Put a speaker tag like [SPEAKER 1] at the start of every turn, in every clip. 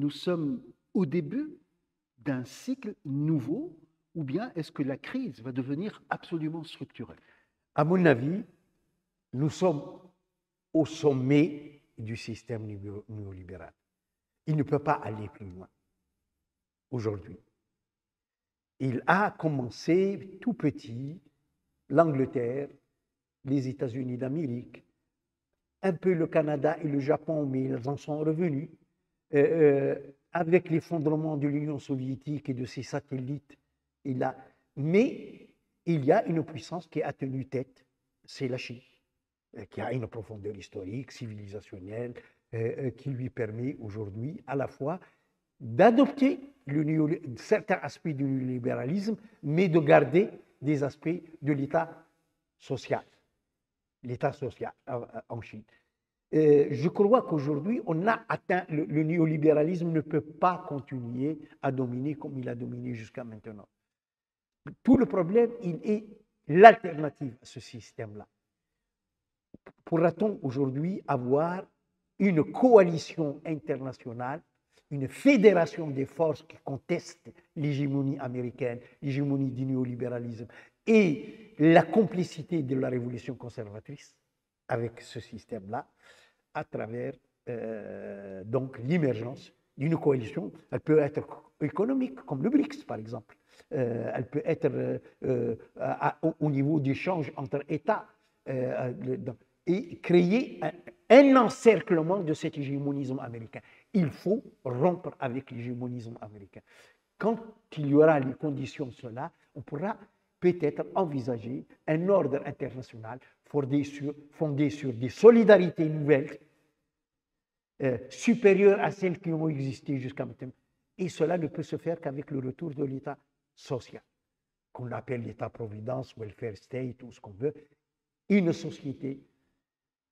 [SPEAKER 1] nous sommes au début d'un cycle nouveau ou bien est-ce que la crise va devenir absolument structurelle?
[SPEAKER 2] À mon avis, nous sommes au sommet du système néolibéral. Il ne peut pas aller plus loin aujourd'hui. Il a commencé tout petit, l'Angleterre, les États-Unis d'Amérique, un peu le Canada et le Japon, mais ils en sont revenus. Avec l'effondrement de l'Union soviétique et de ses satellites, mais il y a une puissance qui a tenu tête, c'est la Chine, qui a une profondeur historique, civilisationnelle, qui lui permet aujourd'hui à la fois d'adopter certains aspects du libéralisme, mais de garder des aspects de l'État social en Chine. Je crois qu'aujourd'hui, on a atteint, le néolibéralisme ne peut pas continuer à dominer comme il a dominé jusqu'à maintenant. Tout le problème, il est l'alternative à ce système-là. Pourra-t-on aujourd'hui avoir une coalition internationale, une fédération des forces qui contestent l'hégémonie américaine, l'hégémonie du néolibéralisme et la complicité de la révolution conservatrice avec ce système-là, à travers donc l'émergence d'une coalition? Elle peut être économique, comme le BRICS par exemple. Elle peut être au niveau d'échanges entre États et créer un encerclement de cet hégémonisme américain. Il faut rompre avec l'hégémonisme américain. Quand il y aura les conditions de cela, on pourra peut-être envisager un ordre international fondé sur des solidarités nouvelles, supérieures à celles qui ont existé jusqu'à maintenant. Et cela ne peut se faire qu'avec le retour de l'État social, qu'on appelle l'État-providence, welfare state, ou ce qu'on veut. Une société,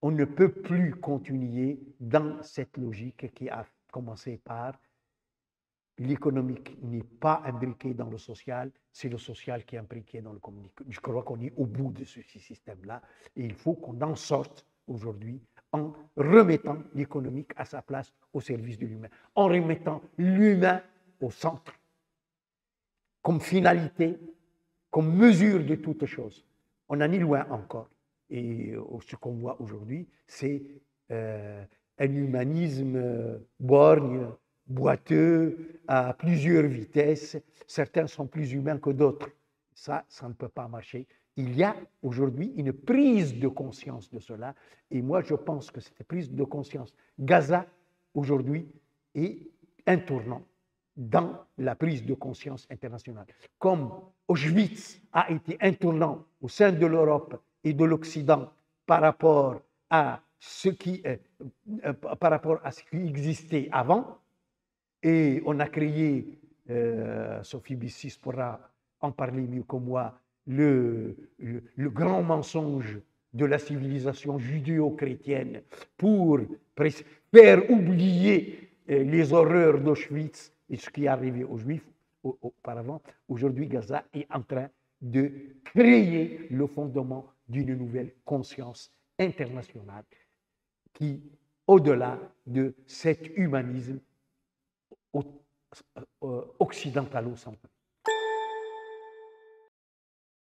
[SPEAKER 2] on ne peut plus continuer dans cette logique qui a commencé par l'économique n'est pas imbriqué dans le social, c'est le social qui est imbriqué dans le communique. Je crois qu'on est au bout de ce système-là et il faut qu'on en sorte aujourd'hui en remettant l'économique à sa place au service de l'humain, en remettant l'humain au centre, comme finalité, comme mesure de toute chose. On en est loin encore. Et ce qu'on voit aujourd'hui, c'est un humanisme borgne, boiteux, à plusieurs vitesses. Certains sont plus humains que d'autres. Ça ne peut pas marcher. Il y a aujourd'hui une prise de conscience de cela. Et moi, je pense que cette prise de conscience, Gaza, aujourd'hui, est un tournant dans la prise de conscience internationale. Comme Auschwitz a été un tournant au sein de l'Europe et de l'Occident par rapport à ce qui existait avant, et on a créé, Sophie Bissis pourra en parler mieux que moi, le grand mensonge de la civilisation judéo-chrétienne pour faire oublier les horreurs d'Auschwitz et ce qui est arrivé aux Juifs auparavant. Aujourd'hui, Gaza est en train de créer le fondement d'une nouvelle conscience internationale qui, au-delà de cet humanisme occidentalo-central.